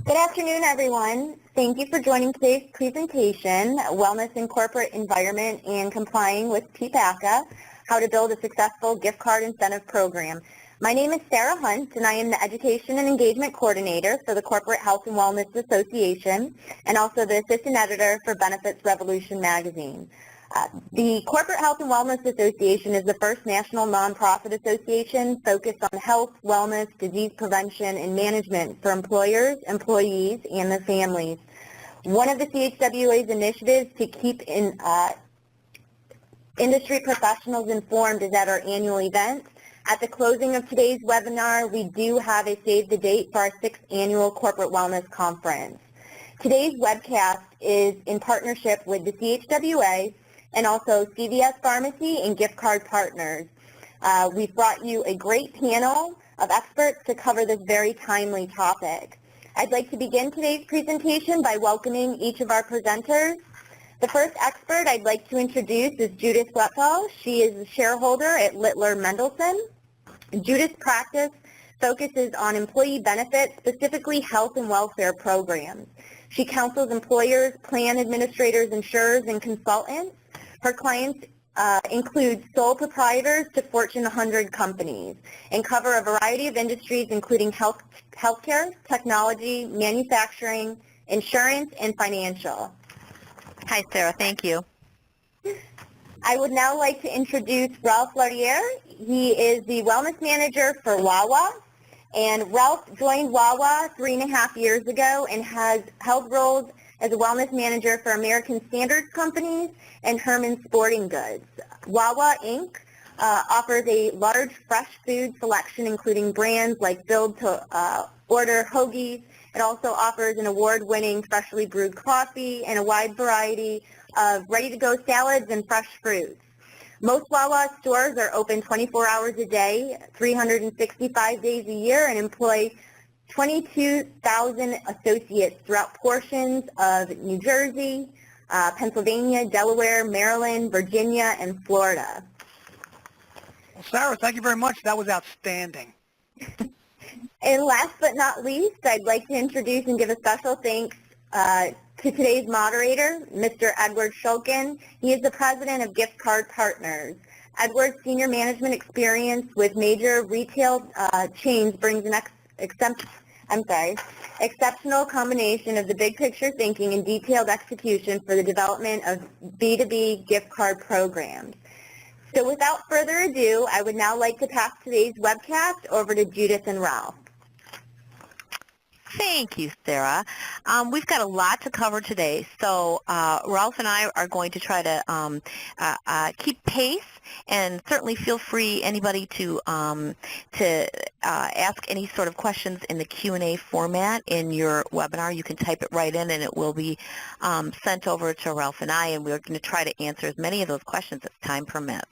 Good afternoon, everyone. Thank you for joining today's presentation, Wellness in Corporate Environment and Complying with PPACA, How to Build a Successful Gift Card Incentive Program. My name is Sarah Hunt, and I am the Education and Engagement Coordinator for the Corporate Health and Wellness Association, and also the Assistant Editor for Benefits Revolution magazine. The Corporate Health and Wellness Association is the first national nonprofit association focused on health, wellness, disease prevention, and management for employers, employees, and their families. One of the CHWA's initiatives to keep industry professionals informed is at our annual event. At the closing of today's webinar, we do have a save the date for our 6th annual Corporate Wellness Conference. Today's webcast is in partnership with the CHWA and also CVS Pharmacy and Gift Card Partners. We've brought you a great panel of experts to cover this very timely topic. I'd like to begin today's presentation by welcoming each of our presenters. The first expert I'd like to introduce is Judith Wetfall. She is a shareholder at Littler Mendelson. Judith's practice focuses on employee benefits, specifically health and welfare programs. She counsels employers, plan administrators, insurers, and consultants. Her clients include sole proprietors to Fortune 100 companies and cover a variety of industries including healthcare, technology, manufacturing, insurance, and financial. Hi, Sarah. Thank you. I would now like to introduce Ralph Lardier. He is the Wellness Manager for Wawa. And Ralph joined Wawa 3.5 years ago and has held roles as a wellness manager for American Standards Companies and Herman Sporting Goods. Wawa Inc. Offers a large fresh food selection including brands like build-to-order hoagies. It also offers an award-winning freshly brewed coffee and a wide variety of ready-to-go salads and fresh fruits. Most Wawa stores are open 24 hours a day, 365 days a year, and employ 22,000 associates throughout portions of New Jersey, Pennsylvania, Delaware, Maryland, Virginia, and Florida. Well, Sarah, thank you very much. That was outstanding. And last but not least, I'd like to introduce and give a special thanks to today's moderator, Mr. Edward Shulkin. He is the president of Gift Card Partners. Edward's senior management experience with major retail chains brings an exceptional combination of the big picture thinking and detailed execution for the development of B2B gift card programs. So without further ado, I would now like to pass today's webcast over to Judith and Ralph. Thank you, Sarah. We've got a lot to cover today, so Ralph and I are going to try to keep pace, and certainly feel free, anybody, to ask any sort of questions in the Q&A format in your webinar. You can type it right in, and it will be sent over to Ralph and I, and we're going to try to answer as many of those questions as time permits.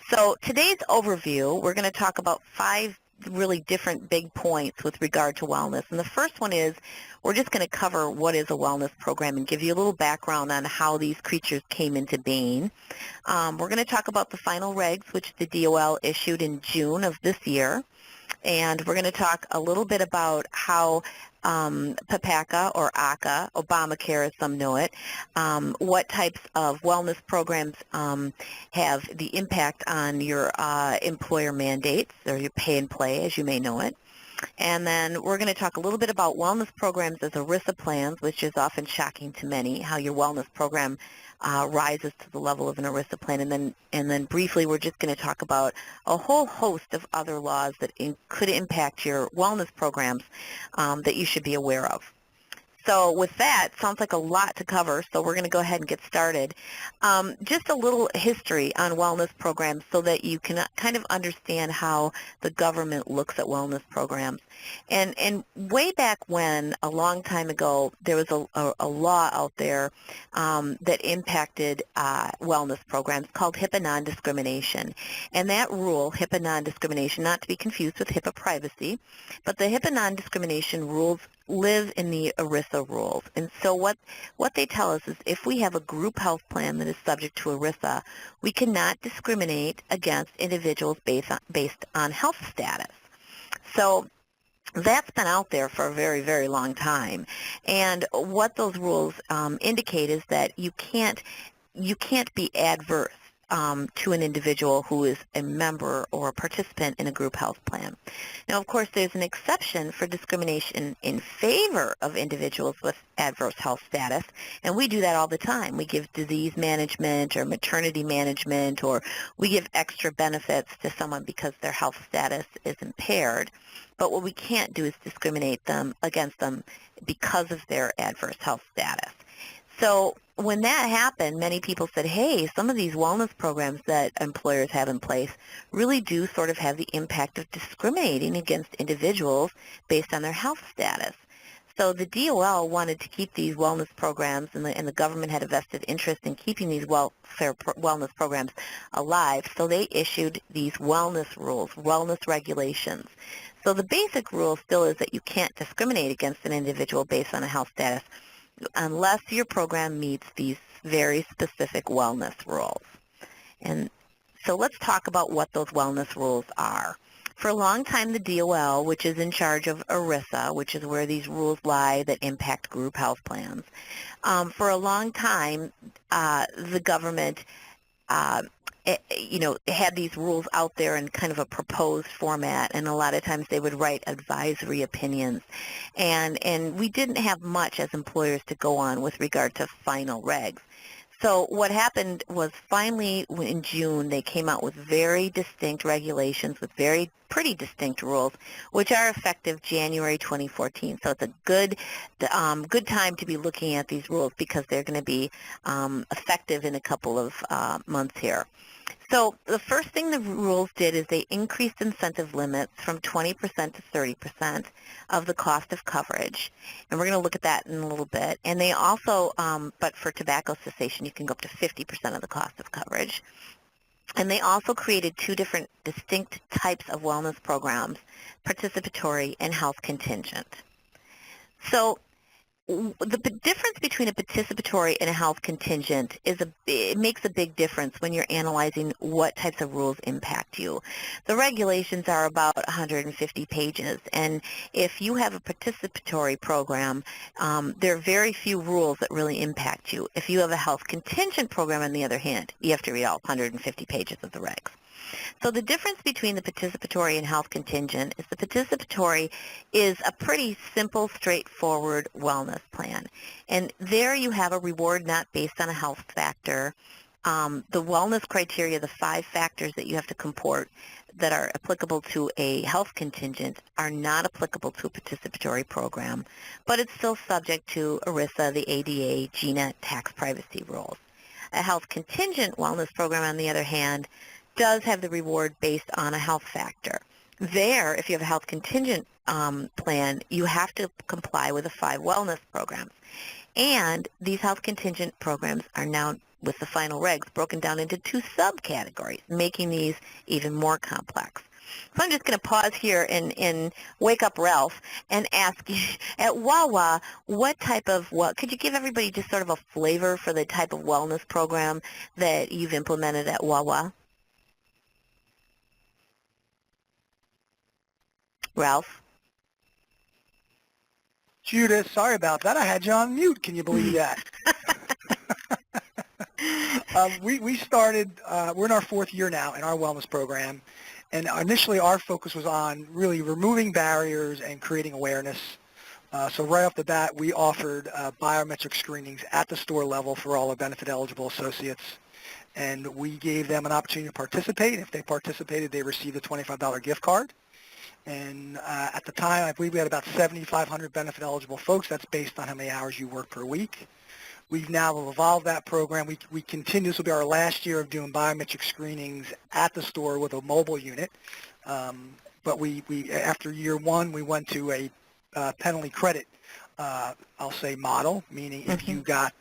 So today's overview, we're going to talk about 5 really different big points with regard to wellness. And the first one is we're just going to cover what is a wellness program and give you a little background on how these creatures came into being. We're going to talk about the final regs, which the DOL issued in June of this year. And we're going to talk a little bit about how PPACA or ACA, Obamacare as some know it, what types of wellness programs have the impact on your employer mandates, or your pay and play as you may know it. And then we're going to talk a little bit about wellness programs as ERISA plans, which is often shocking to many, how your wellness program rises to the level of an ERISA plan. And then briefly, we're just going to talk about a whole host of other laws that could impact your wellness programs that you should be aware of. So with that, sounds like a lot to cover, so we're going to go ahead and get started. Just a little history on wellness programs so that you can kind of understand how the government looks at wellness programs. And way back when, a long time ago, there was a law out there that impacted wellness programs called HIPAA non-discrimination. And that rule, HIPAA non-discrimination, not to be confused with HIPAA Privacy, but the HIPAA non-discrimination rules live in the ERISA rules. And so what they tell us is if we have a group health plan that is subject to ERISA, we cannot discriminate against individuals based on health status. So That's been out there for a very, very long time. And what those rules indicate is that you can't be adverse to an individual who is a member or a participant in a group health plan. Now, of course, there's an exception for discrimination in favor of individuals with adverse health status, and we do that all the time. We give disease management or maternity management, or we give extra benefits to someone because their health status is impaired. But what we can't do is discriminate against them because of their adverse health status. So when that happened, many people said, hey, some of these wellness programs that employers have in place really do sort of have the impact of discriminating against individuals based on their health status. So the DOL wanted to keep these wellness programs, and the government had a vested interest in keeping these wellness programs alive, so they issued these wellness rules, wellness regulations. So the basic rule still is that you can't discriminate against an individual based on a health status unless your program meets these very specific wellness rules. And so let's talk about what those wellness rules are. For a long time, the DOL, which is in charge of ERISA, which is where these rules lie that impact group health plans, for a long time, the government had these rules out there in kind of a proposed format, and a lot of times they would write advisory opinions, and we didn't have much as employers to go on with regard to final regs. So what happened was finally in June they came out with very distinct regulations with pretty distinct rules, which are effective January 2014. So it's a good time to be looking at these rules because they're going to be effective in a couple of months here. So the first thing the rules did is they increased incentive limits from 20% to 30% of the cost of coverage. And we're going to look at that in a little bit. And they also, but for tobacco cessation, you can go up to 50% of the cost of coverage. And they also created two different distinct types of wellness programs, participatory and health contingent. So the difference between a participatory and a health contingent it makes a big difference when you're analyzing what types of rules impact you. The regulations are about 150 pages, and if you have a participatory program, there are very few rules that really impact you. If you have a health contingent program, on the other hand, you have to read all 150 pages of the regs. So the difference between the participatory and health contingent is the participatory is a pretty simple, straightforward wellness plan. And there you have a reward not based on a health factor. The wellness criteria, the 5 factors that you have to comport that are applicable to a health contingent are not applicable to a participatory program, but it's still subject to ERISA, the ADEA, GINA, tax privacy rules. A health contingent wellness program, on the other hand, does have the reward based on a health factor. There, if you have a health contingent plan, you have to comply with the 5 wellness programs. And these health contingent programs are now, with the final regs, broken down into 2 subcategories, making these even more complex. So I'm just going to pause here and wake up Ralph and ask you, at Wawa, could you give everybody just sort of a flavor for the type of wellness program that you've implemented at Wawa? Ralph? Judith, sorry about that. I had you on mute. Can you believe that? We started, we're in our 4th year now in our wellness program, and initially our focus was on really removing barriers and creating awareness. So right off the bat, we offered biometric screenings at the store level for all our benefit-eligible associates, and we gave them an opportunity to participate. If they participated, they received a $25 gift card. And at the time, I believe we had about 7,500 benefit-eligible folks. That's based on how many hours you work per week. We've now evolved that program. We continue. This will be our last year of doing biometric screenings at the store with a mobile unit. But we after year 1, we went to a penalty credit, I'll say, model, meaning if you got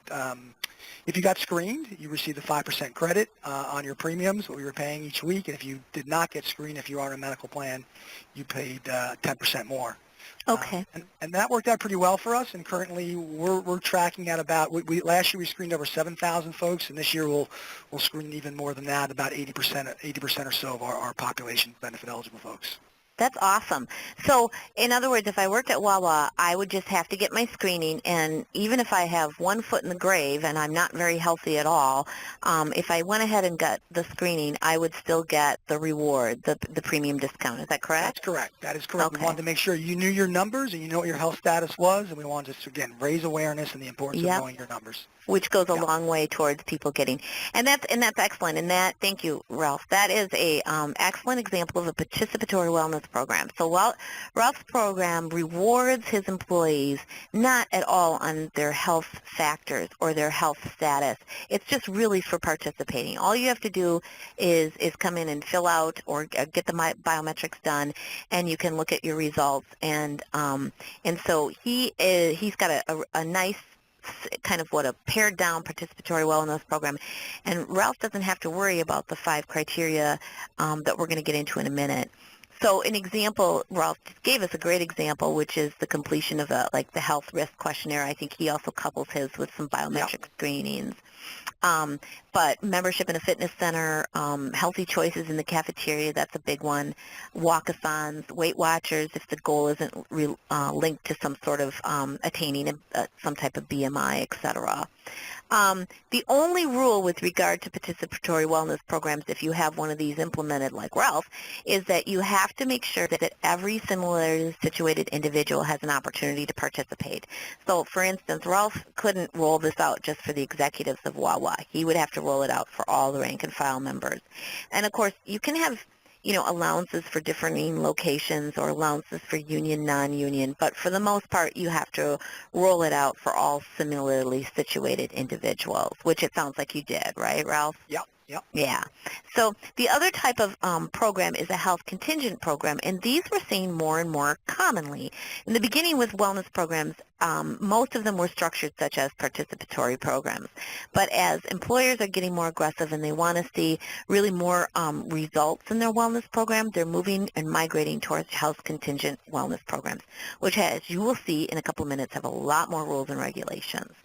screened, you received a 5% credit on your premiums, what we were paying each week. And if you did not get screened, if you are on a medical plan, you paid 10% more. Okay. And that worked out pretty well for us. And currently, we're tracking at about. Last year we screened over 7,000 folks, and this year we'll screen even more than that, about 80% or so of our population benefit eligible folks. That's awesome. So, in other words, if I worked at Wawa, I would just have to get my screening, and even if I have one foot in the grave and I'm not very healthy at all, if I went ahead and got the screening, I would still get the reward, the premium discount. Is that correct? That's correct. That is correct. Okay. We wanted to make sure you knew your numbers and you know what your health status was, and we wanted to, again, raise awareness and the importance of knowing your numbers. Which goes a long way towards people getting, and that's excellent. And that, thank you, Ralph. That is a excellent example of a participatory wellness program. So while Ralph's program rewards his employees not at all on their health factors or their health status, it's just really for participating. All you have to do is come in and fill out or get the biometrics done, and you can look at your results. And so he's got a nice kind of a pared down participatory wellness program, and Ralph doesn't have to worry about the 5 criteria that we're going to get into in a minute. So an example, Ralph gave us a great example, which is the completion of the health risk questionnaire. I think he also couples his with some biometric screenings. But membership in a fitness center, healthy choices in the cafeteria, that's a big one. Walk-a-thons, Weight Watchers, if the goal isn't linked to some sort of attaining some type of BMI, etc. The only rule with regard to participatory wellness programs, if you have one of these implemented like Ralph, is that you have to make sure that every similarly situated individual has an opportunity to participate. So, for instance, Ralph couldn't roll this out just for the executives of Wawa. He would have to roll it out for all the rank and file members. And, of course, you can have allowances for differing locations or allowances for union, non-union, but for the most part, you have to roll it out for all similarly situated individuals, which it sounds like you did, right, Ralph? Yep. Yeah. So the other type of program is a health contingent program, and these we're seeing more and more commonly. In the beginning with wellness programs, most of them were structured such as participatory programs. But as employers are getting more aggressive and they want to see really more results in their wellness program, they're moving and migrating towards health contingent wellness programs, which, as you will see in a couple of minutes, have a lot more rules and regulations.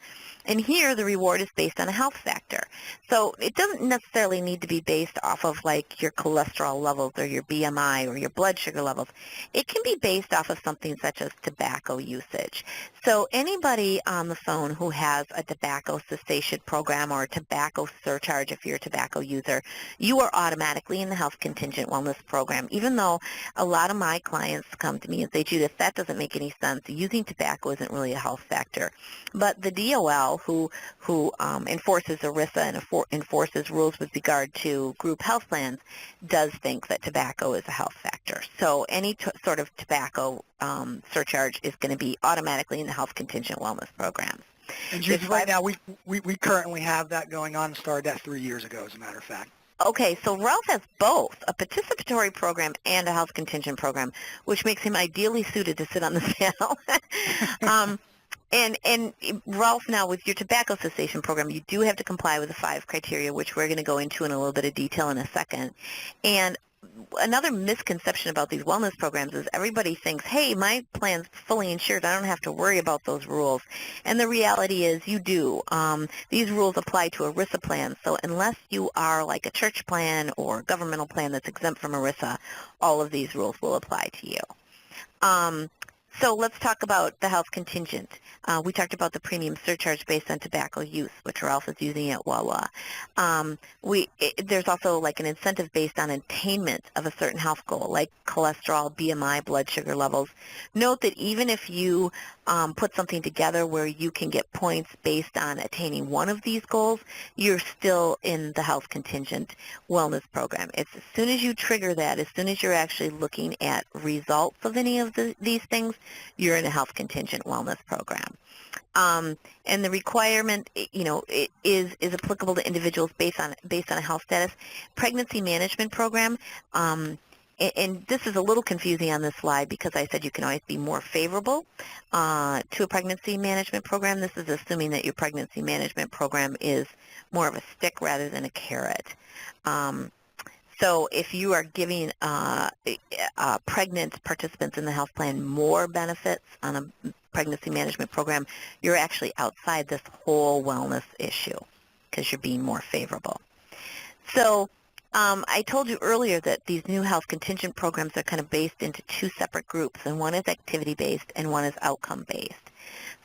And here, the reward is based on a health factor. So it doesn't necessarily need to be based off of like your cholesterol levels or your BMI or your blood sugar levels. It can be based off of something such as tobacco usage. So anybody on the phone who has a tobacco cessation program or a tobacco surcharge, if you're a tobacco user, you are automatically in the health contingent wellness program, even though a lot of my clients come to me and say, Judith, that doesn't make any sense. Using tobacco isn't really a health factor. But the DOL, who enforces ERISA and enforces rules with regard to group health plans, does think that tobacco is a health factor. So any sort of tobacco surcharge is going to be automatically in the health contingent wellness programs. And Judy, right now we currently have that going on and started that 3 years ago, as a matter of fact. Okay, so Ralph has both a participatory program and a health contingent program, which makes him ideally suited to sit on this panel. And Ralph, now with your tobacco cessation program, you do have to comply with the 5 criteria, which we're going to go into in a little bit of detail in a second. And another misconception about these wellness programs is everybody thinks, hey, my plan's fully insured. I don't have to worry about those rules. And the reality is you do. These rules apply to ERISA plans. So unless you are like a church plan or governmental plan that's exempt from ERISA, all of these rules will apply to you. So let's talk about the health contingent. We talked about the premium surcharge based on tobacco use, which Ralph is using at Wawa. There's also like an incentive based on attainment of a certain health goal, like cholesterol, BMI, blood sugar levels. Note that even if you put something together where you can get points based on attaining one of these goals, you're still in the health contingent wellness program. It's as soon as you trigger that, as soon as you're actually looking at results of any of these things, you're in a health contingent wellness program. And the requirement, it is applicable to individuals based on a health status. Pregnancy management program, and this is a little confusing on this slide because I said you can always be more favorable to a pregnancy management program. This is assuming that your pregnancy management program is more of a stick rather than a carrot. So if you are giving pregnant participants in the health plan more benefits on a pregnancy management program, you're actually outside this whole wellness issue because you're being more favorable. So I told you earlier that these new health contingent programs are kind of based into two separate groups, and one is activity-based and one is outcome-based.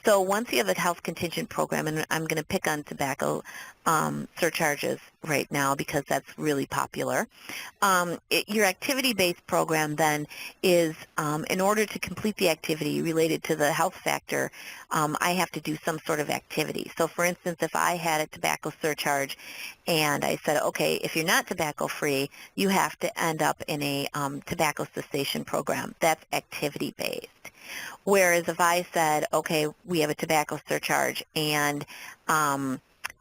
So once you have a health contingent program, and I'm going to pick on tobacco surcharges right now because that's really popular, your activity-based program then is, in order to complete the activity related to the health factor, I have to do some sort of activity. So for instance, if I had a tobacco surcharge and I said, okay, if you're not tobacco-free, you have to end up in a tobacco cessation program. That's activity-based. Whereas if I said, okay, we have a tobacco surcharge, and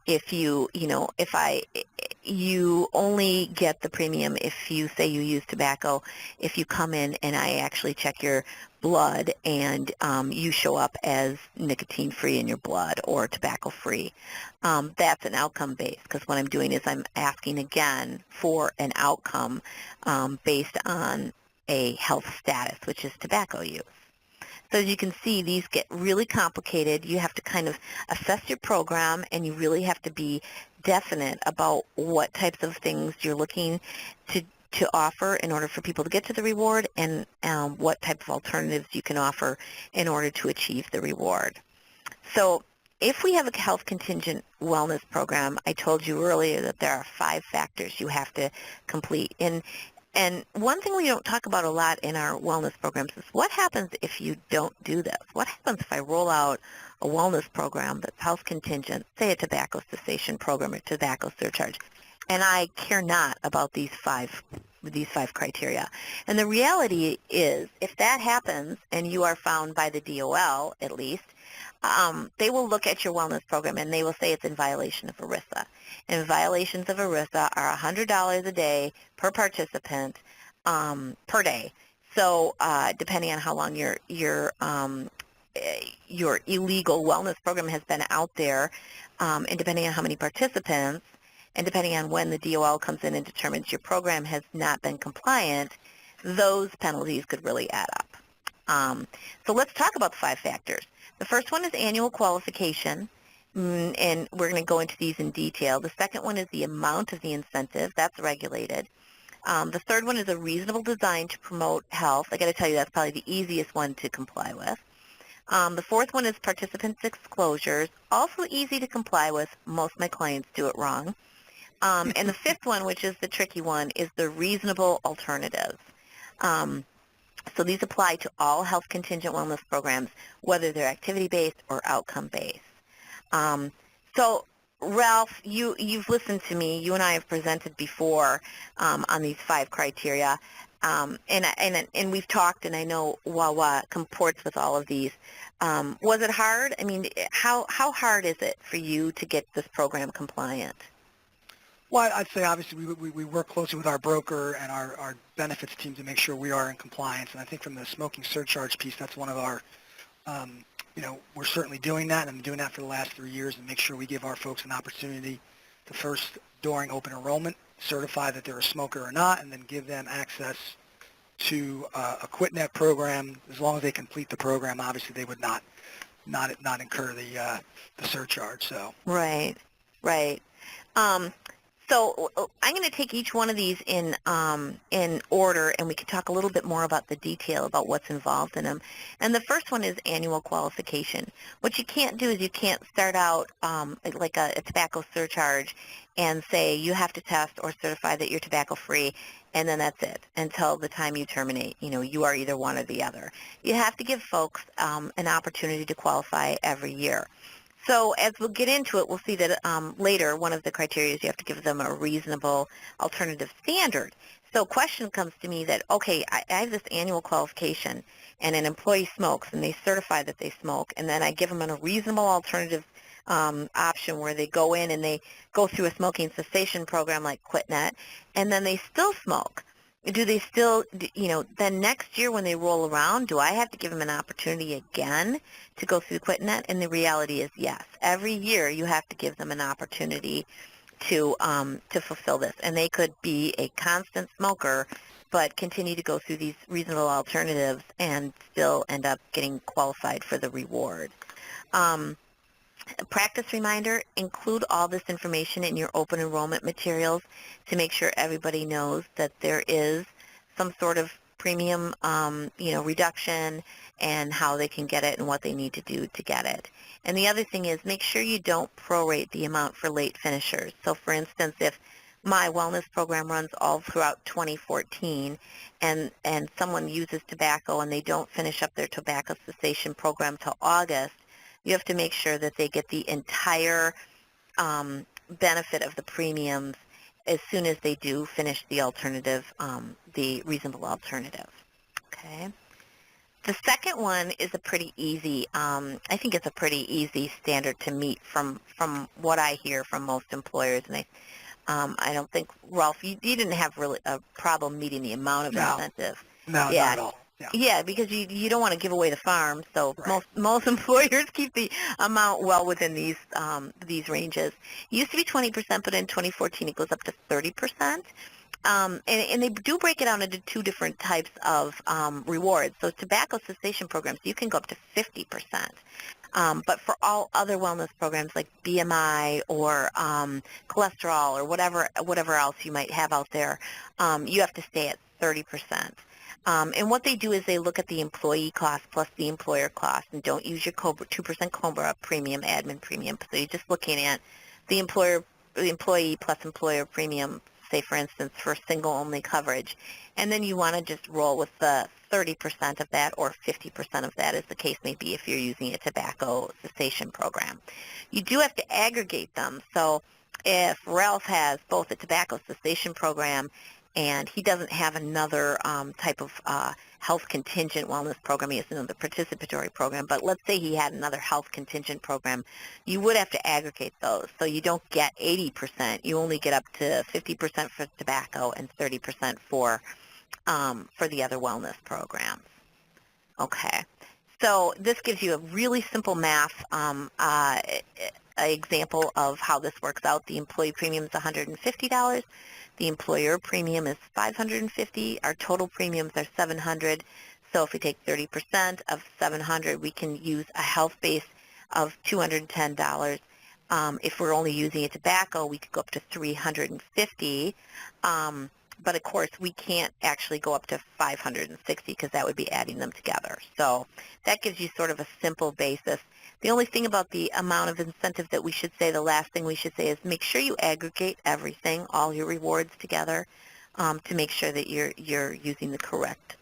if you only get the premium if you say you use tobacco, if you come in and I actually check your blood and you show up as nicotine-free in your blood or tobacco-free, that's an outcome-based, because what I'm doing is I'm asking again for an outcome based on a health status, which is tobacco use. So as you can see, these get really complicated. You have to kind of assess your program, and you really have to be definite about what types of things you're looking to offer in order for people to get to the reward, and what type of alternatives you can offer in order to achieve the reward. So if we have a health contingent wellness program, I told you earlier that there are 5 factors you have to complete. And one thing we don't talk about a lot in our wellness programs is what happens if you don't do this? What happens if I roll out a wellness program that's health contingent, say a tobacco cessation program or tobacco surcharge, and I care not about these five criteria? And the reality is, if that happens and you are found by the DOL, at least, they will look at your wellness program and they will say it's in violation of ERISA. And violations of ERISA are $100 a day per participant per day. So depending on how long your illegal wellness program has been out there, and depending on how many participants, and depending on when the DOL comes in and determines your program has not been compliant, those penalties could really add up. So let's talk about the 5 factors. The first one is annual qualification, and we're going to go into these in detail. The second one is the amount of the incentive. That's regulated. The third one is a reasonable design to promote health. I got to tell you, that's probably the easiest one to comply with. The fourth one is participant disclosures, also easy to comply with. Most of my clients do it wrong. And the fifth one, which is the tricky one, is the reasonable alternatives. So these apply to all health contingent wellness programs, whether they're activity-based or outcome-based. So Ralph, you've listened to me. You and I have presented before on these 5 criteria, and we've talked, and I know Wawa comports with all of these. Was it hard? I mean, how hard is it for you to get this program compliant? Well, I'd say obviously we work closely with our broker and our benefits team to make sure we are in compliance. And I think from the smoking surcharge piece, that's one of our, we're certainly doing that, and I'm doing that for the last 3 years, and make sure we give our folks an opportunity to first, during open enrollment, certify that they're a smoker or not, and then give them access to a QuitNet program. As long as they complete the program, obviously they would not incur the surcharge. So right. So I'm going to take each one of these in order, and we can talk a little bit more about the detail about what's involved in them. And the first one is annual qualification. What you can't do is you can't start out like a tobacco surcharge and say you have to test or certify that you're tobacco-free, and then that's it until the time you terminate. You are either one or the other. You have to give folks an opportunity to qualify every year. So as we'll get into it, we'll see that later one of the criteria is you have to give them a reasonable alternative standard. So a question comes to me that, okay, I have this annual qualification, and an employee smokes, and they certify that they smoke, and then I give them a reasonable alternative option where they go in and they go through a smoking cessation program like QuitNet, and then they still smoke. Do they still, then next year when they roll around, do I have to give them an opportunity again to go through the QuitNet? And the reality is yes. Every year you have to give them an opportunity to fulfill this. And they could be a constant smoker but continue to go through these reasonable alternatives and still end up getting qualified for the reward. A practice reminder, include all this information in your open enrollment materials to make sure everybody knows that there is some sort of premium, reduction and how they can get it and what they need to do to get it. And the other thing is make sure you don't prorate the amount for late finishers. So for instance, if my wellness program runs all throughout 2014 and someone uses tobacco and they don't finish up their tobacco cessation program till August, you have to make sure that they get the entire benefit of the premiums as soon as they do finish the alternative, the reasonable alternative. Okay. The second one is a pretty easy, I think it's a pretty easy standard to meet from what I hear from most employers, and I don't think, Ralph, you didn't have really a problem meeting the amount of incentive. No, yeah. not at all. Yeah, because you don't want to give away the farm, so right. most employers keep the amount well within these ranges. It used to be 20%, but in 2014 it goes up to 30%. And they do break it down into two different types of rewards. So tobacco cessation programs, you can go up to 50%. But for all other wellness programs like BMI or cholesterol or whatever else you might have out there, you have to stay at 30%. And what they do is they look at the employee cost plus the employer cost and don't use your COBRA, 2% COBRA premium, admin premium. So you're just looking at the employee plus employer premium, say for instance for single-only coverage. And then you want to just roll with the 30% of that or 50% of that, as the case may be if you're using a tobacco cessation program. You do have to aggregate them. So if Ralph has both a tobacco cessation program and he doesn't have another type of health contingent wellness program, he has another participatory program, but let's say he had another health contingent program, you would have to aggregate those. So you don't get 80%, you only get up to 50% for tobacco and 30% for the other wellness programs. Okay, so this gives you a really simple math example of how this works out. The employee premium is $150. The employer premium is $550. Our total premiums are $700. So if we take 30% of $700, we can use a health base of $210. If we're only using a tobacco, we could go up to $350. But of course, we can't actually go up to $560 because that would be adding them together. So that gives you sort of a simple basis. The only thing about the amount of incentive that we should say, the last thing we should say is make sure you aggregate everything, all your rewards together, to make sure that you're using the correct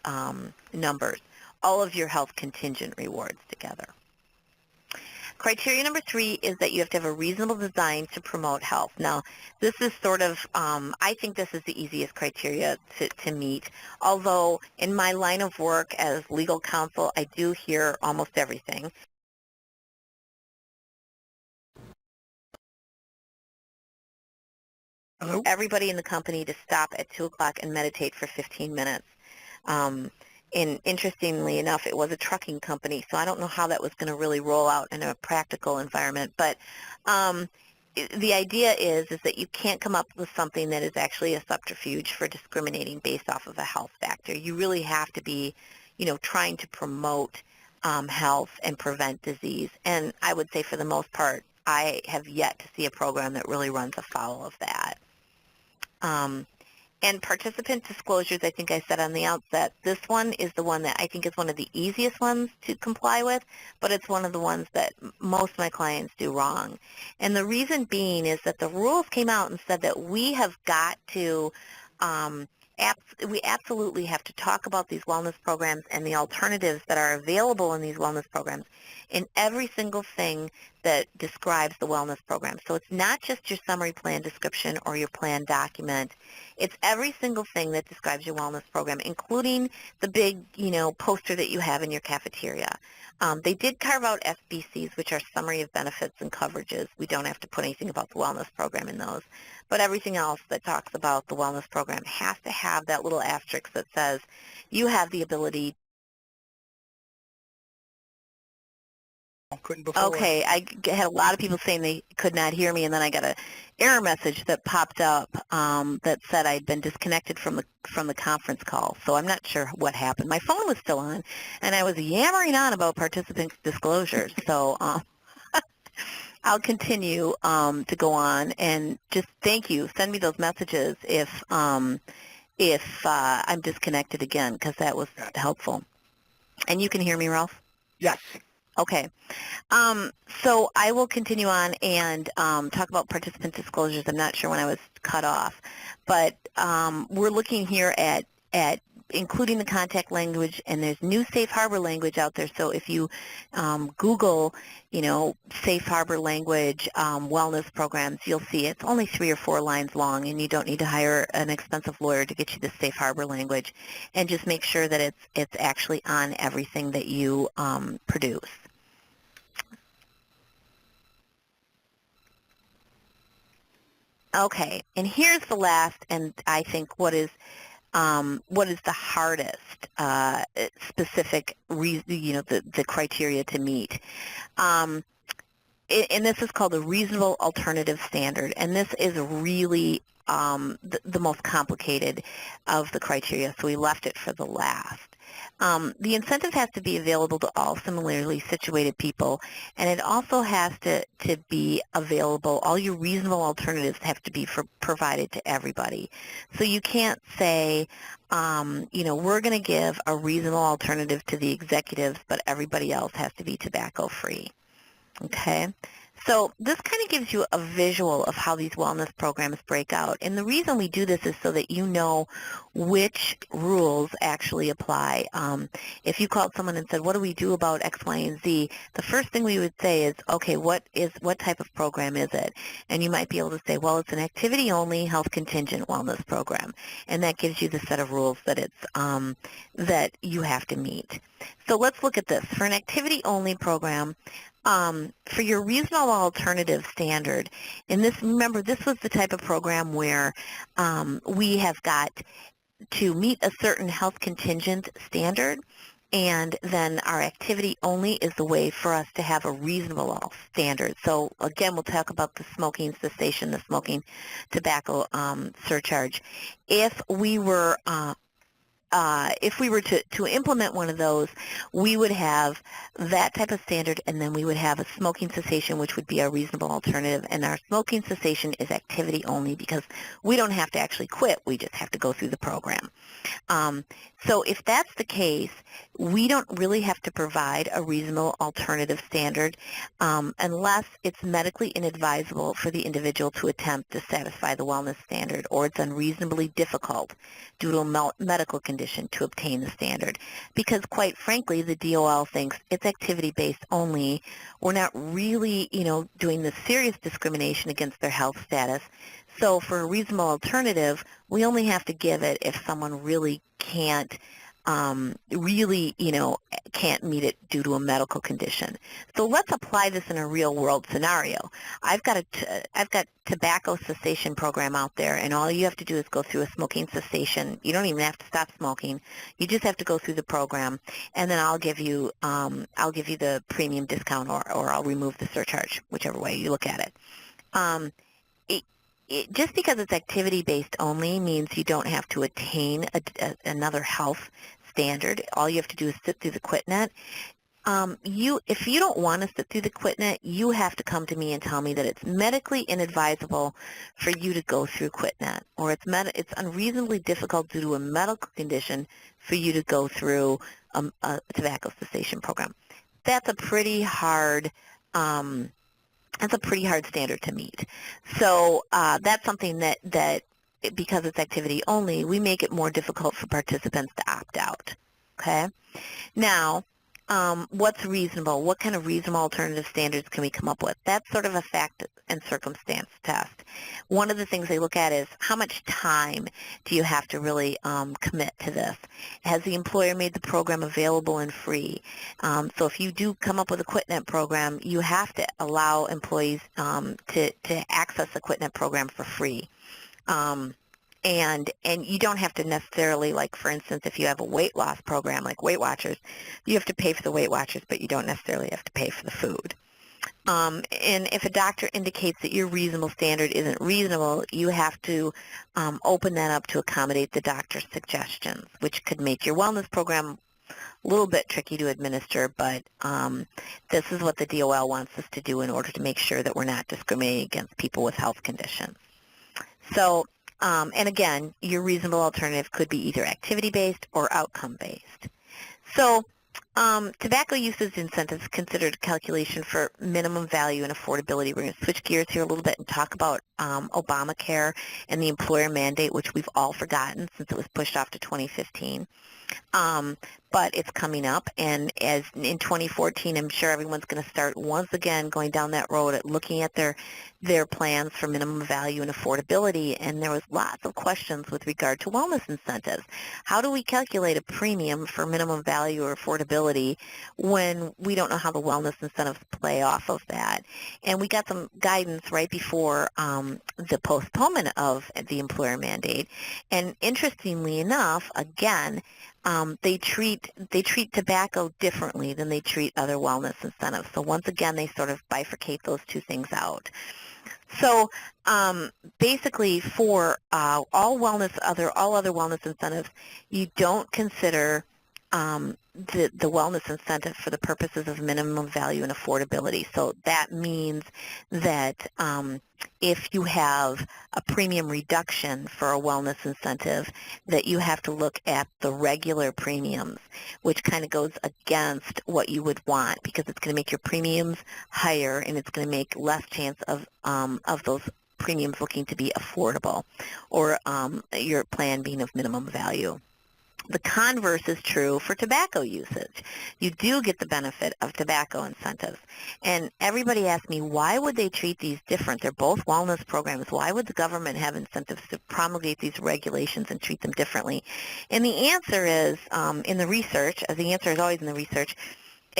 numbers, all of your health contingent rewards together. Criteria number 3 is that you have to have a reasonable design to promote health. Now, this is sort of, I think this is the easiest criteria to meet, although in my line of work as legal counsel, I do hear almost everything. Hello? Everybody in the company to stop at 2 o'clock and meditate for 15 minutes. And interestingly enough, it was a trucking company, so I don't know how that was going to really roll out in a practical environment. But the idea is that you can't come up with something that is actually a subterfuge for discriminating based off of a health factor. You really have to be, trying to promote health and prevent disease. And I would say for the most part, I have yet to see a program that really runs afoul of that. And participant disclosures, I think I said on the outset, this one is the one that I think is one of the easiest ones to comply with, but it's one of the ones that most of my clients do wrong. And the reason being is that the rules came out and said that we have got to, we absolutely have to talk about these wellness programs and the alternatives that are available in these wellness programs in every single thing that describes the wellness program. So it's not just your summary plan description or your plan document. It's every single thing that describes your wellness program, including the big, poster that you have in your cafeteria. They did carve out SBCs, which are summary of benefits and coverages. We don't have to put anything about the wellness program in those. But everything else that talks about the wellness program has to have that little asterisk that says you have the ability. Couldn't before. Okay, I had a lot of people saying they could not hear me, and then I got an error message that popped up that said I'd been disconnected from the conference call. So I'm not sure what happened. My phone was still on, and I was yammering on about participant disclosures. So I'll continue to go on, and just thank you. Send me those messages if I'm disconnected again, because that was helpful. And you can hear me, Ralph? Yes. Okay. So I will continue on and talk about participant disclosures. I'm not sure when I was cut off, but we're looking here at including the contact language, and there's new safe harbor language out there. So if you Google, safe harbor language wellness programs, you'll see it's only 3 or 4 lines long, and you don't need to hire an expensive lawyer to get you the safe harbor language. And just make sure that it's actually on everything that you produce. Okay, and here's the last, and I think what is the hardest specific the criteria to meet. And this is called a reasonable alternative standard, and this is really the most complicated of the criteria, so we left it for the last. The incentive has to be available to all similarly situated people, and it also has to be available. All your reasonable alternatives have to be provided to everybody. So you can't say, we're going to give a reasonable alternative to the executives, but everybody else has to be tobacco-free. Okay? So this kind of gives you a visual of how these wellness programs break out. And the reason we do this is so that you know which rules actually apply. If you called someone and said, what do we do about X, Y, and Z, the first thing we would say is, okay, what type of program is it? And you might be able to say, well, it's an activity-only health contingent wellness program. And that gives you the set of rules that that you have to meet. So let's look at this. For an activity-only program, for your reasonable alternative standard, and remember, this was the type of program where we have got to meet a certain health contingent standard, and then our activity only is the way for us to have a reasonable standard. So again, we'll talk about the smoking cessation, the smoking tobacco surcharge. If we were to implement one of those, we would have that type of standard, and then we would have a smoking cessation, which would be a reasonable alternative. And our smoking cessation is activity only because we don't have to actually quit. We just have to go through the program. So if that's the case, we don't really have to provide a reasonable alternative standard unless it's medically inadvisable for the individual to attempt to satisfy the wellness standard, or it's unreasonably difficult due to a medical condition to obtain the standard. Because quite frankly, the DOL thinks it's activity-based only. We're not really, doing the serious discrimination against their health status. So for a reasonable alternative, we only have to give it if someone really can't can't meet it due to a medical condition. So let's apply this in a real-world scenario. I've got tobacco cessation program out there, and all you have to do is go through a smoking cessation. You don't even have to stop smoking. You just have to go through the program, and then I'll give you the premium discount, or I'll remove the surcharge, whichever way you look at it. Just because it's activity-based only means you don't have to attain another health standard. All you have to do is sit through the QuitNet. If you don't want to sit through the QuitNet, you have to come to me and tell me that it's medically inadvisable for you to go through QuitNet, or it's unreasonably difficult due to a medical condition for you to go through a tobacco cessation program. That's a pretty hard standard to meet. So that's something that because it's activity only, we make it more difficult for participants to opt out. Okay? Now, what's reasonable? What kind of reasonable alternative standards can we come up with? That's sort of a fact and circumstance test. One of the things they look at is how much time do you have to really commit to this? Has the employer made the program available and free? So if you do come up with a QuitNet program, you have to allow employees to access the QuitNet program for free. And you don't have to necessarily, like, for instance, if you have a weight loss program like Weight Watchers, you have to pay for the Weight Watchers, but you don't necessarily have to pay for the food. And if a doctor indicates that your reasonable standard isn't reasonable, you have to open that up to accommodate the doctor's suggestions, which could make your wellness program a little bit tricky to administer, but this is what the DOL wants us to do in order to make sure that we're not discriminating against people with health conditions. So, and again, your reasonable alternative could be either activity-based or outcome-based. So, tobacco usage incentives considered calculation for minimum value and affordability. We're going to switch gears here a little bit and talk about Obamacare and the employer mandate, which we've all forgotten since it was pushed off to 2015. But it's coming up, and as in 2014, I'm sure everyone's going to start once again going down that road at looking at their plans for minimum value and affordability, and there was lots of questions with regard to wellness incentives. How do we calculate a premium for minimum value or affordability when we don't know how the wellness incentives play off of that? And we got some guidance right before the postponement of the employer mandate, and interestingly enough, again, they treat tobacco differently than they treat other wellness incentives. So once again, they sort of bifurcate those two things out. So basically, for all other wellness incentives, you don't consider the wellness incentive for the purposes of minimum value and affordability. So that means that if you have a premium reduction for a wellness incentive, that you have to look at the regular premiums, which kind of goes against what you would want, because it's going to make your premiums higher and it's going to make less chance of those premiums looking to be affordable, or your plan being of minimum value. The converse is true for tobacco usage. You do get the benefit of tobacco incentives. And everybody asks me, why would they treat these different? They're both wellness programs. Why would the government have incentives to promulgate these regulations and treat them differently? And the answer is, in the research, as the answer is always in the research,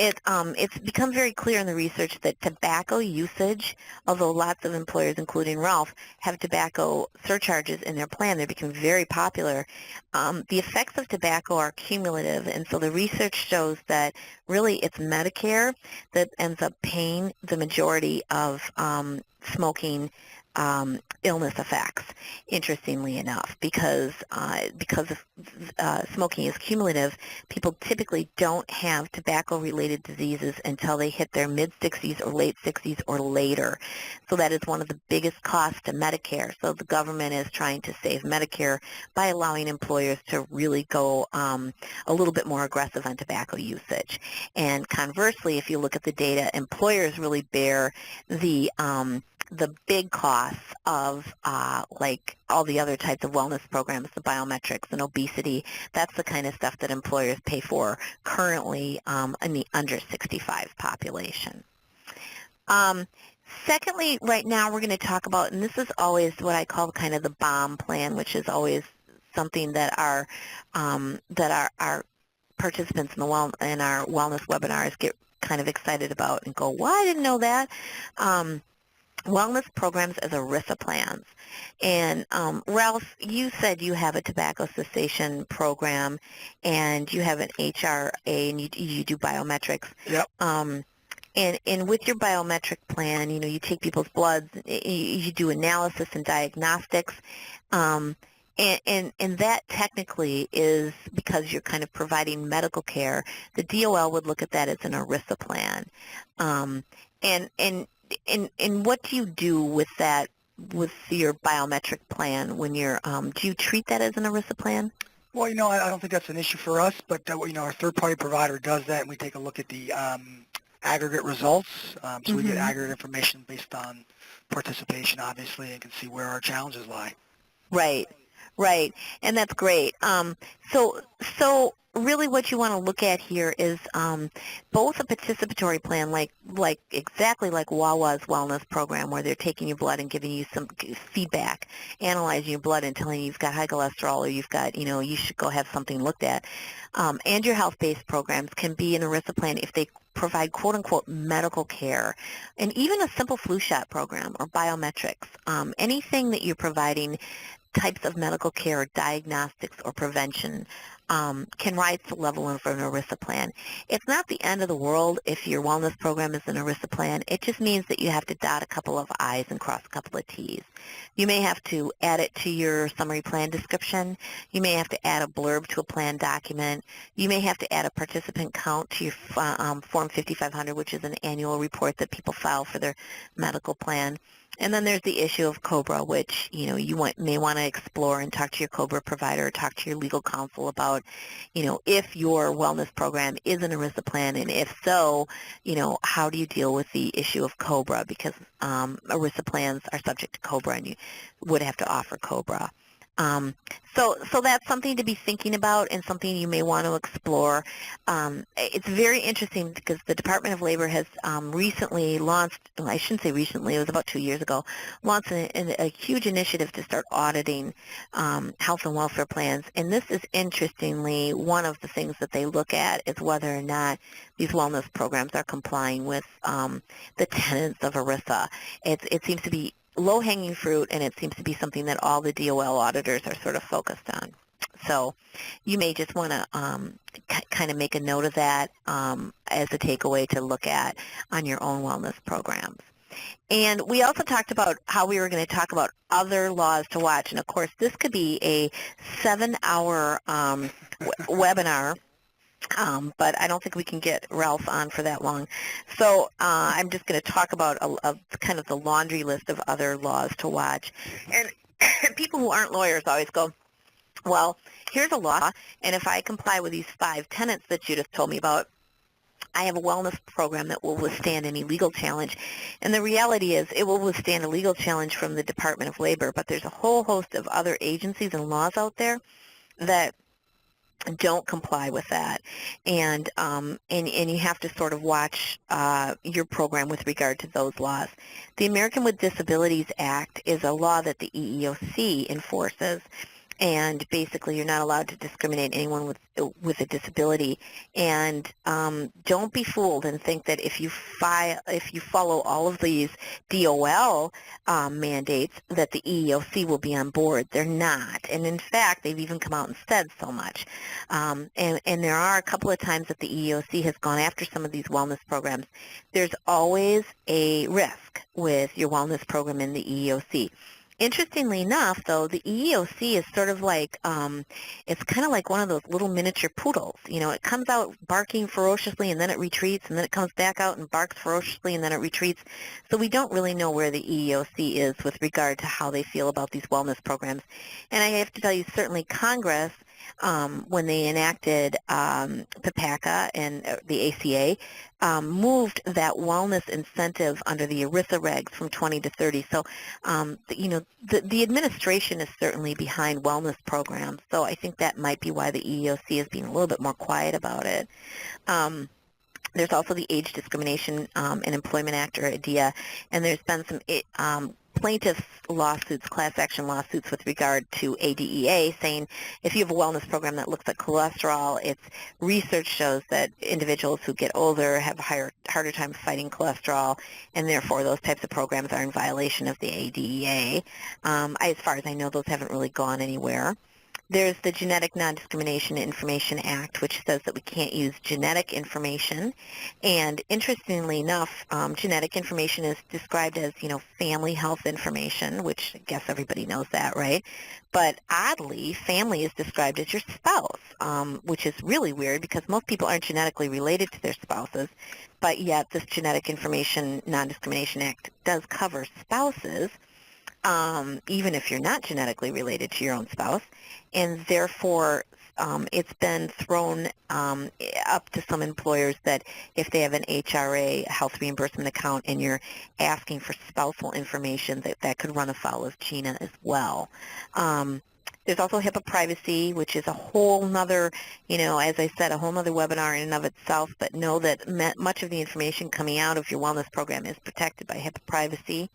it's become very clear in the research that tobacco usage, although lots of employers, including Ralph, have tobacco surcharges in their plan, they become very popular. The effects of tobacco are cumulative, and so the research shows that really it's Medicare that ends up paying the majority of smoking illness effects, interestingly enough, because smoking is cumulative. People typically don't have tobacco-related diseases until they hit their mid-60s or late 60s or later. So that is one of the biggest costs to Medicare. So the government is trying to save Medicare by allowing employers to really go a little bit more aggressive on tobacco usage. And conversely, if you look at the data, employers really bear the big costs of like all the other types of wellness programs, the biometrics and obesity. That's the kind of stuff that employers pay for currently in the under 65 population. Secondly, right now we're going to talk about, and this is always what I call kind of the bomb plan, which is always something that our participants in our wellness webinars get kind of excited about and go, well, I didn't know that. Wellness programs as ERISA plans. And Ralph, you said you have a tobacco cessation program and you have an HRA and you do biometrics. Yep. And with your biometric plan, you know, you take people's bloods, you do analysis and diagnostics, and that technically is because you're kind of providing medical care. The DOL would look at that as an ERISA plan. And what do you do with that, with your biometric plan when you're, do you treat that as an ERISA plan? Well, you know, I don't think that's an issue for us, but, you know, our third-party provider does that, and we take a look at the aggregate results. So we get aggregate information based on participation, obviously, and can see where our challenges lie. Right, right, and that's great. So really what you want to look at here is both a participatory plan, like exactly like Wawa's wellness program, where they're taking your blood and giving you some feedback, analyzing your blood and telling you you've got high cholesterol or you've got, you know, you should go have something looked at. And your health-based programs can be an ERISA plan if they provide quote-unquote medical care, and even a simple flu shot program or biometrics. Anything that you're providing types of medical care or diagnostics or prevention can rise to the level of an ERISA plan. It's not the end of the world if your wellness program is an ERISA plan. It just means that you have to dot a couple of I's and cross a couple of T's. You may have to add it to your summary plan description. You may have to add a blurb to a plan document. You may have to add a participant count to your Form 5500, which is an annual report that people file for their medical plan. And then there's the issue of COBRA, which you may want to explore and talk to your COBRA provider, or talk to your legal counsel about, if your wellness program is an ERISA plan, and if so, how do you deal with the issue of COBRA, because ERISA plans are subject to COBRA, and you would have to offer COBRA. So that's something to be thinking about and something you may want to explore. It's very interesting because the Department of Labor has recently launched, well, I shouldn't say recently, it was about 2 years ago, launched a huge initiative to start auditing health and welfare plans. And this is interestingly one of the things that they look at is whether or not these wellness programs are complying with the tenets of ERISA. It seems to be low-hanging fruit, and it seems to be something that all the DOL auditors are sort of focused on. So you may just want to kind of make a note of that as a takeaway to look at on your own wellness programs. And we also talked about how we were going to talk about other laws to watch. And, of course, this could be a 7-hour webinar. But I don't think we can get Ralph on for that long. So I'm just going to talk about kind of the laundry list of other laws to watch. And people who aren't lawyers always go, well, here's a law, and if I comply with these 5 tenets that you just told me about, I have a wellness program that will withstand any legal challenge. And the reality is it will withstand a legal challenge from the Department of Labor, but there's a whole host of other agencies and laws out there that don't comply with that, and you have to sort of watch your program with regard to those laws. The American with Disabilities Act is a law that the EEOC enforces, and basically you're not allowed to discriminate anyone with a disability. And don't be fooled and think that if you follow all of these DOL mandates that the EEOC will be on board. They're not, and in fact they've even come out and said so much. And there are a couple of times that the EEOC has gone after some of these wellness programs. There's always a risk with your wellness program in the EEOC. Interestingly enough, though, the EEOC is sort of like, it's kind of like one of those little miniature poodles. It comes out barking ferociously and then it retreats, and then it comes back out and barks ferociously and then it retreats. So we don't really know where the EEOC is with regard to how they feel about these wellness programs. And I have to tell you, certainly Congress, when they enacted PPACA and the ACA, moved that wellness incentive under the ERISA regs from 20 to 30. So, the administration is certainly behind wellness programs. So I think that might be why the EEOC is being a little bit more quiet about it. There's also the Age Discrimination and Employment Act, or ADEA, and there's been some plaintiffs' lawsuits, class action lawsuits with regard to ADEA, saying if you have a wellness program that looks at cholesterol, its research shows that individuals who get older have a harder time fighting cholesterol, and therefore those types of programs are in violation of the ADEA. As far as I know, those haven't really gone anywhere. There's the Genetic Nondiscrimination Information Act, which says that we can't use genetic information. And interestingly enough, genetic information is described as, family health information, which I guess everybody knows that, right? But oddly, family is described as your spouse, which is really weird because most people aren't genetically related to their spouses. But yet this Genetic Information Non-Discrimination Act does cover spouses, even if you're not genetically related to your own spouse, and therefore it's been thrown up to some employers that if they have an HRA, health reimbursement account, and you're asking for spousal information, that could run afoul of GINA as well. There's also HIPAA Privacy, which is a whole nother, as I said, a whole nother webinar in and of itself, but know that much of the information coming out of your wellness program is protected by HIPAA Privacy.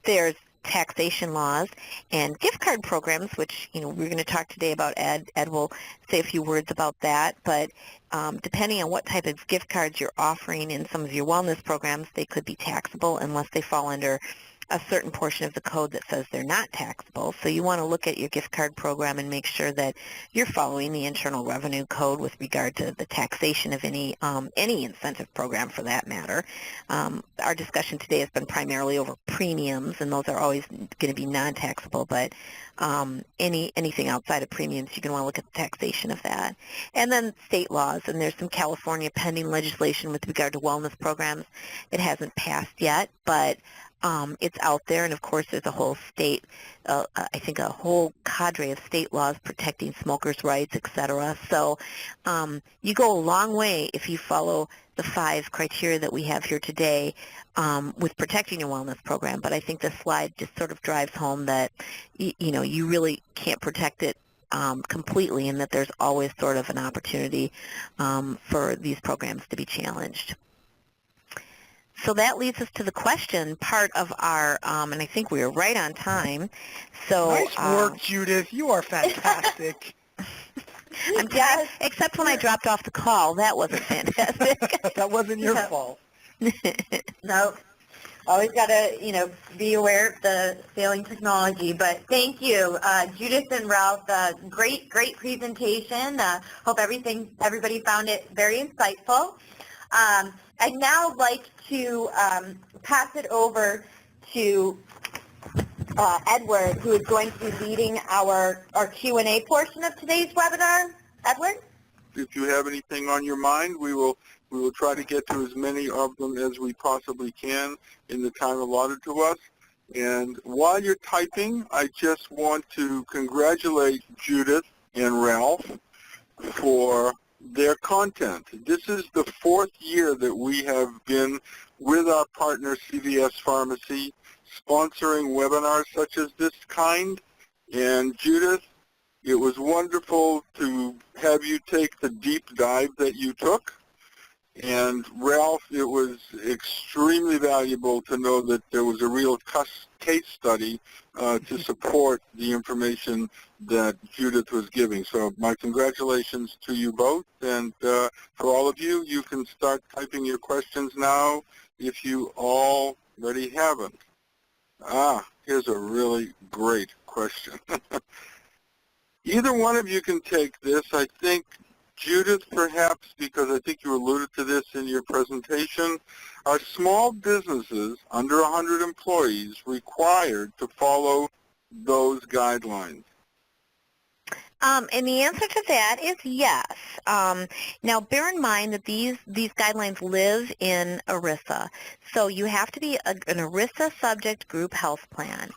There's taxation laws and gift card programs, which, we're going to talk today about. Ed will say a few words about that, but depending on what type of gift cards you're offering in some of your wellness programs, they could be taxable unless they fall under a certain portion of the code that says they're not taxable. So you want to look at your gift card program and make sure that you're following the Internal Revenue Code with regard to the taxation of any incentive program for that matter. Our discussion today has been primarily over premiums, and those are always going to be non-taxable, but anything outside of premiums, you're going to want to look at the taxation of that. And then state laws, and there's some California pending legislation with regard to wellness programs. It hasn't passed yet, but it's out there, and of course there's a whole state, I think a whole cadre of state laws protecting smokers' rights, etc. So you go a long way if you follow the 5 criteria that we have here today with protecting your wellness program. But I think this slide just sort of drives home that you really can't protect it completely, and that there's always sort of an opportunity for these programs to be challenged. So that leads us to the question part of our, and I think we are right on time. So nice work, Judith. You are fantastic. I'm glad, except when I dropped off the call. That wasn't fantastic. That wasn't your fault. No. Always got to, be aware of the failing technology. But thank you, Judith and Ralph. Great presentation. Hope everybody found it very insightful. I'd now like to pass it over to Edward, who is going to be leading our Q&A portion of today's webinar. Edward? If you have anything on your mind, we will try to get to as many of them as we possibly can in the time allotted to us. And while you're typing, I just want to congratulate Judith and Ralph for their content. This is the 4th year that we have been with our partner CVS Pharmacy sponsoring webinars such as this kind. And Judith, it was wonderful to have you take the deep dive that you took. And Ralph, it was extremely valuable to know that there was a real case study to support the information that Judith was giving. So my congratulations to you both. And for all of you, you can start typing your questions now if you already haven't. Here's a really great question. Either one of you can take this. I think Judith, perhaps, because I think you alluded to this in your presentation, are small businesses under 100 employees required to follow those guidelines? And the answer to that is yes. Now, bear in mind that these guidelines live in ERISA. So you have to be an ERISA subject group health plan.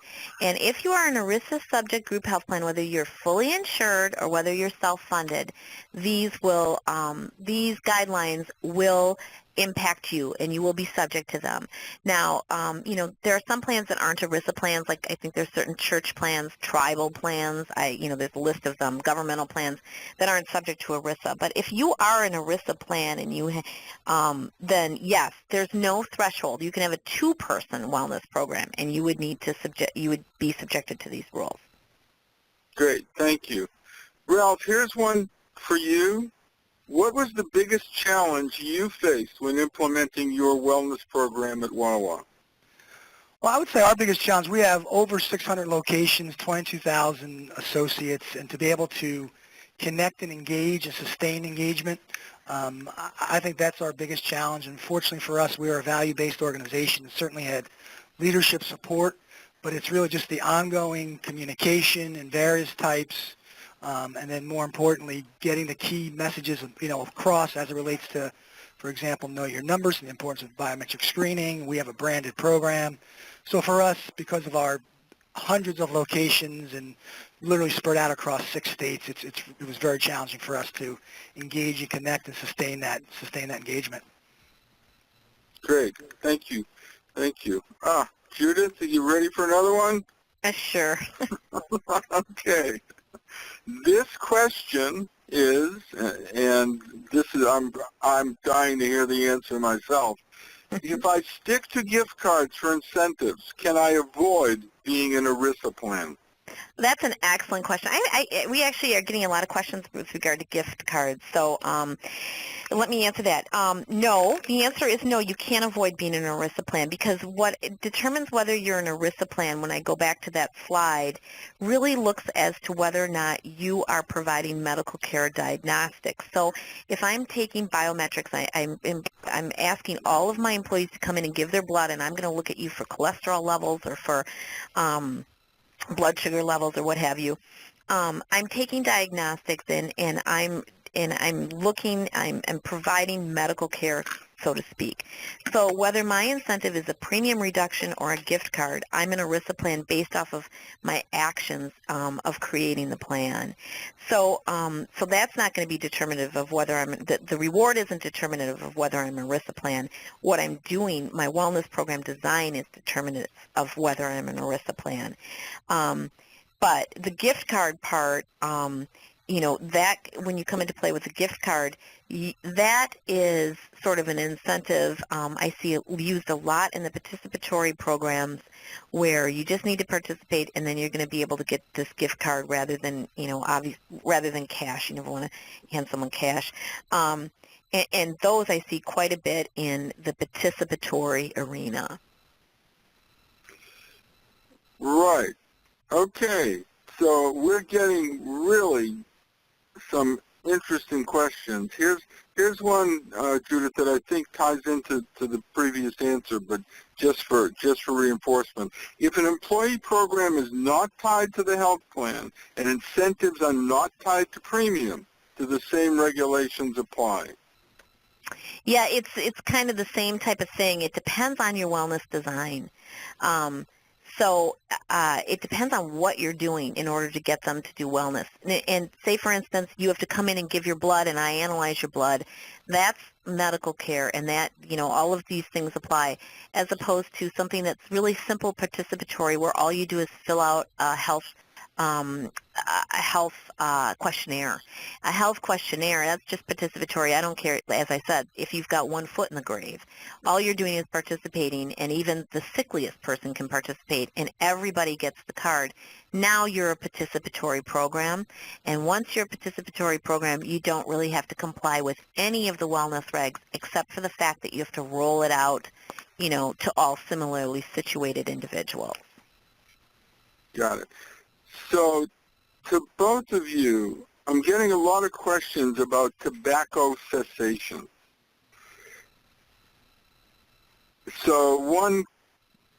And if you are an ERISA subject group health plan, whether you're fully insured or whether you're self-funded, these guidelines will impact you, and you will be subject to them. Now, there are some plans that aren't ERISA plans, like I think there's certain church plans, tribal plans, there's a list of them, governmental plans that aren't subject to ERISA. But if you are an ERISA plan and then yes, there's no threshold. You can have a 2-person wellness program, and you would be subjected to these rules. Great, thank you. Ralph, here's one for you. What was the biggest challenge you faced when implementing your wellness program at Wawa? Well, I would say our biggest challenge, we have over 600 locations, 22,000 associates, and to be able to connect and engage and sustain engagement, I think that's our biggest challenge. And fortunately for us, we are a value-based organization and certainly had leadership support, but it's really just the ongoing communication in various types, and then more importantly, getting the key messages, across as it relates to, for example, know your numbers and the importance of biometric screening. We have a branded program. So for us, because of our hundreds of locations and literally spread out across 6 states, it was very challenging for us to engage and connect and sustain that engagement. Great, thank you, thank you. Judith, are you ready for another one? Sure. Okay. This question is, and this is, I'm dying to hear the answer myself. If I stick to gift cards for incentives, can I avoid being an ERISA plan? That's an excellent question. We actually are getting a lot of questions with regard to gift cards, so let me answer that. No, the answer is no, you can't avoid being in an ERISA plan, because what determines whether you're in an ERISA plan, when I go back to that slide, really looks as to whether or not you are providing medical care diagnostics. So if I'm taking biometrics, I'm asking all of my employees to come in and give their blood, and I'm going to look at you for cholesterol levels or for blood sugar levels or what have you. I'm taking diagnostics and I'm providing medical care, so to speak. So whether my incentive is a premium reduction or a gift card, I'm in a ERISA plan based off of my actions of creating the plan. So so that's not going to be determinative of whether the reward isn't determinative of whether I'm in a ERISA plan. What I'm doing, my wellness program design, is determinative of whether I'm in a ERISA plan. But the gift card part, you know, that when you come into play with a gift card, that is sort of an incentive. I see it used a lot in the participatory programs where you just need to participate, and then you're going to be able to get this gift card rather than, you know, rather than cash. You never want to hand someone cash. And those I see quite a bit in the participatory arena. Right. Okay. So we're getting really some interesting questions. Here's one, Judith, that I think ties into the previous answer, but just for reinforcement. If an employee program is not tied to the health plan and incentives are not tied to premium, do the same regulations apply? Yeah, it's kind of the same type of thing. It depends on your wellness design. So it depends on what you're doing in order to get them to do wellness. And say, for instance, you have to come in and give your blood, and I analyze your blood. That's medical care, and that, you know, all of these things apply, as opposed to something that's really simple participatory, where all you do is fill out a health questionnaire. A health questionnaire, that's just participatory. I don't care, as I said, if you've got one foot in the grave. All you're doing is participating, and even the sickliest person can participate, and everybody gets the card. Now you're a participatory program, and once you're a participatory program, you don't really have to comply with any of the wellness regs, except for the fact that you have to roll it out, you know, to all similarly situated individuals. Got it. So to both of you, I'm getting a lot of questions about tobacco cessation. So one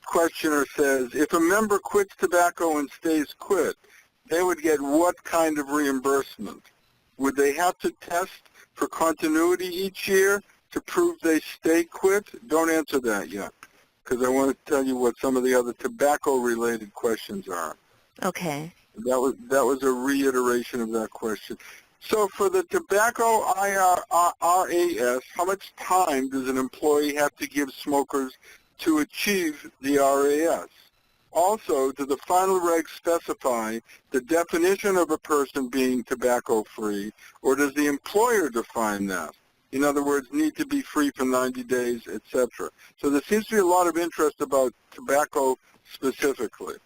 questioner says, if a member quits tobacco and stays quit, they would get what kind of reimbursement? Would they have to test for continuity each year to prove they stay quit? Don't answer that yet, because I want to tell you what some of the other tobacco-related questions are. Okay. That was a reiteration of that question. So for the tobacco RAS, how much time does an employee have to give smokers to achieve the RAS? Also, do the final regs specify the definition of a person being tobacco-free, or does the employer define that? In other words, need to be free for 90 days, etc. So there seems to be a lot of interest about tobacco specifically.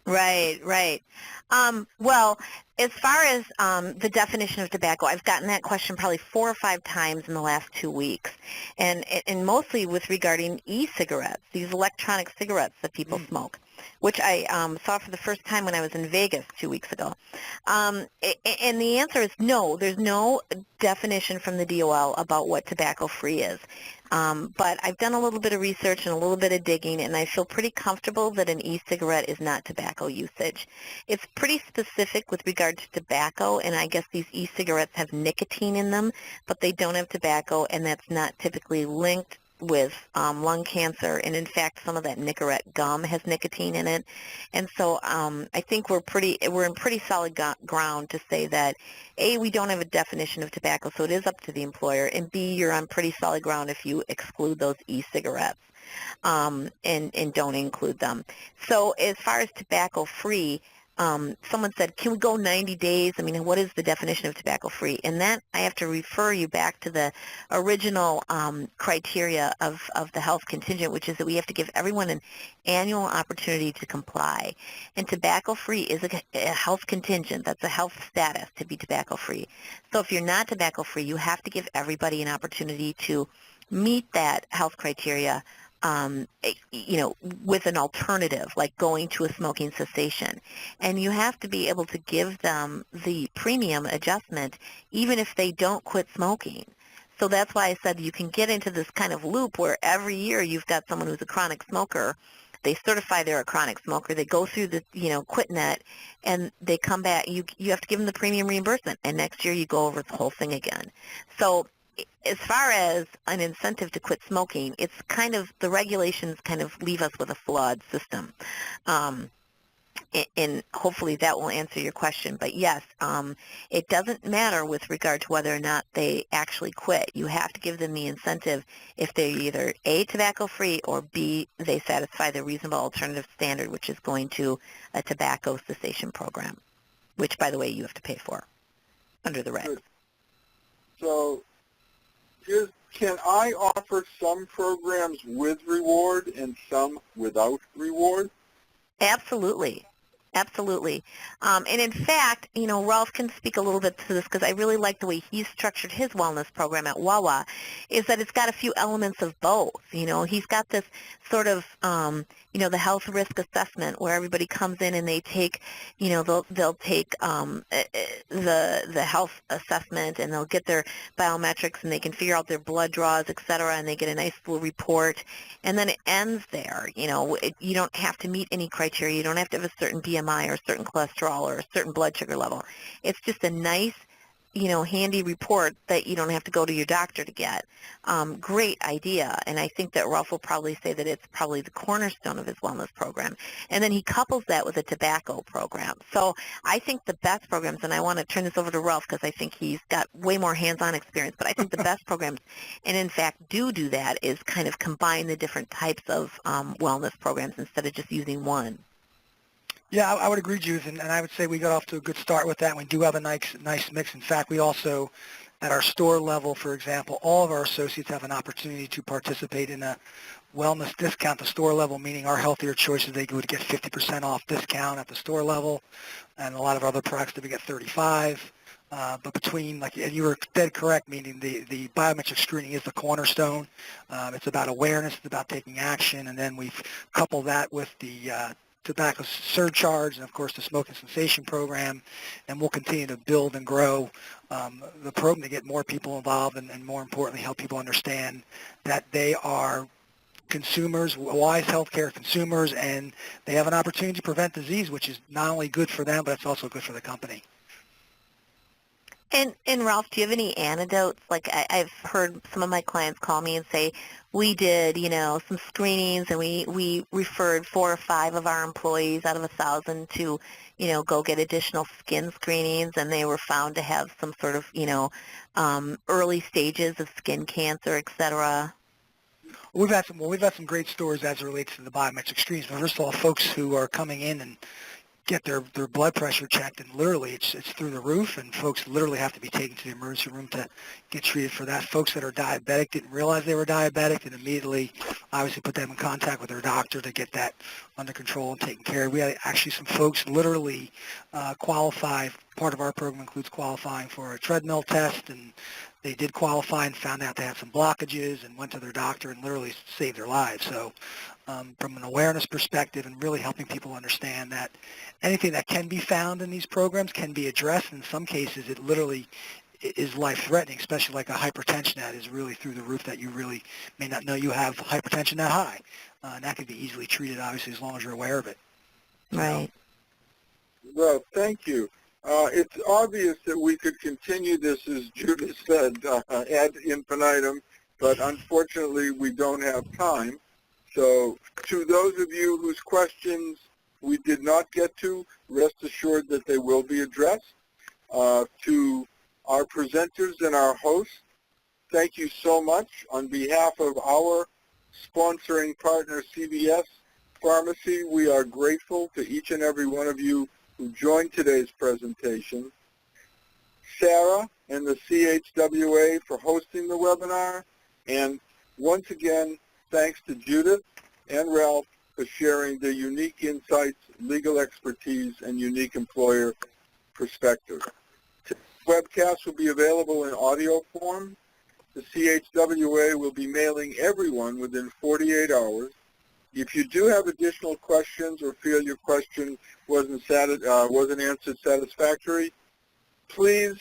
Right, right. Well, as far as the definition of tobacco, I've gotten that question probably 4 or 5 times in the last 2 weeks, and mostly with regarding e-cigarettes, these electronic cigarettes that people smoke, which I saw for the first time when I was in Vegas 2 weeks ago. And the answer is no. There's no definition from the DOL about what tobacco-free is. But I've done a little bit of research and a little bit of digging, and I feel pretty comfortable that an e-cigarette is not tobacco usage. It's pretty specific with regard to tobacco, and I guess these e-cigarettes have nicotine in them, but they don't have tobacco, and that's not typically linked with lung cancer, and in fact some of that Nicorette gum has nicotine in it. And so I think we're in pretty solid ground to say that A, we don't have a definition of tobacco, so it is up to the employer, and B, you're on pretty solid ground if you exclude those e-cigarettes and don't include them. So as far as tobacco free, someone said, can we go 90 days? I mean, what is the definition of tobacco-free? And that, I have to refer you back to the original criteria of the health contingent, which is that we have to give everyone an annual opportunity to comply. And tobacco-free is a health contingent. That's a health status to be tobacco-free. So if you're not tobacco-free, you have to give everybody an opportunity to meet that health criteria, with an alternative, like going to a smoking cessation. And you have to be able to give them the premium adjustment even if they don't quit smoking. So that's why I said you can get into this kind of loop where every year you've got someone who's a chronic smoker. They certify they're a chronic smoker. They go through the, quit net, and they come back. You have to give them the premium reimbursement, and next year you go over the whole thing again. So as far as an incentive to quit smoking, it's kind of, the regulations kind of leave us with a flawed system. And hopefully that will answer your question. But yes, it doesn't matter with regard to whether or not they actually quit. You have to give them the incentive if they're either A, tobacco-free, or B, they satisfy the reasonable alternative standard, which is going to a tobacco cessation program, which, by the way, you have to pay for under the regs. So can I offer some programs with reward and some without reward? Absolutely. Absolutely. And in fact, Ralph can speak a little bit to this because I really like the way he's structured his wellness program at Wawa, is that it's got a few elements of both. He's got this sort of, the health risk assessment where everybody comes in and they take, they'll take the health assessment, and they'll get their biometrics, and they can figure out their blood draws, et cetera, and they get a nice little report. And then it ends there. You don't have to meet any criteria. You don't have to have a certain BMI or a certain cholesterol or a certain blood sugar level. It's just a nice, handy report that you don't have to go to your doctor to get. Great idea. And I think that Ralph will probably say that it's probably the cornerstone of his wellness program. And then he couples that with a tobacco program. So I think the best programs, and I want to turn this over to Ralph because I think he's got way more hands-on experience, but I think the best programs, and in fact do that, is kind of combine the different types of wellness programs instead of just using one. Yeah, I would agree, Judith, and I would say we got off to a good start with that. We do have a nice mix. In fact, we also, at our store level, for example, all of our associates have an opportunity to participate in a wellness discount at the store level, meaning our healthier choices, they would get 50% off discount at the store level, and a lot of other products that we get 35. But between, and you were dead correct, meaning the biometric screening is the cornerstone. It's about awareness, it's about taking action, and then we've coupled that with the tobacco surcharge and, of course, the smoking cessation program, and we'll continue to build and grow the program to get more people involved and more importantly, help people understand that they are consumers, wise healthcare consumers, and they have an opportunity to prevent disease, which is not only good for them, but it's also good for the company. And Ralph, do you have any anecdotes? Like I've heard some of my clients call me and say, we did, some screenings, and we referred 4 or 5 of our employees out of 1,000 to, go get additional skin screenings, and they were found to have some sort of, early stages of skin cancer, et cetera. We've had some great stories as it relates to the biometric screens. But first of all, folks who are coming in and get their blood pressure checked, and literally it's through the roof, and folks literally have to be taken to the emergency room to get treated for that. Folks that are diabetic didn't realize they were diabetic and immediately obviously put them in contact with their doctor to get that under control and taken care of. We had actually some folks literally qualify. Part of our program includes qualifying for a treadmill test, and they did qualify and found out they had some blockages and went to their doctor and literally saved their lives. So from an awareness perspective and really helping people understand that anything that can be found in these programs can be addressed. In some cases, it literally is life-threatening, especially like a hypertension that is really through the roof that you really may not know you have hypertension that high. And that can be easily treated, obviously, as long as you're aware of it. Right. Well, thank you. It's obvious that we could continue this, as Judith said, ad infinitum, but unfortunately we don't have time. So to those of you whose questions we did not get to, rest assured that they will be addressed. To our presenters and our hosts, thank you so much. On behalf of our sponsoring partner, CVS Pharmacy, we are grateful to each and every one of you who joined today's presentation, Sarah and the CHWA for hosting the webinar, and once again, thanks to Judith and Ralph for sharing their unique insights, legal expertise, and unique employer perspective. Today's webcast will be available in audio form. The CHWA will be mailing everyone within 48 hours. If you do have additional questions or feel your question wasn't answered satisfactorily, please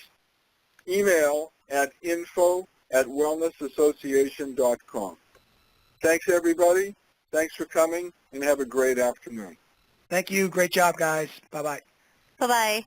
email at info@wellnessassociation.com. Thanks, everybody. Thanks for coming, and have a great afternoon. Thank you. Great job, guys. Bye-bye. Bye-bye.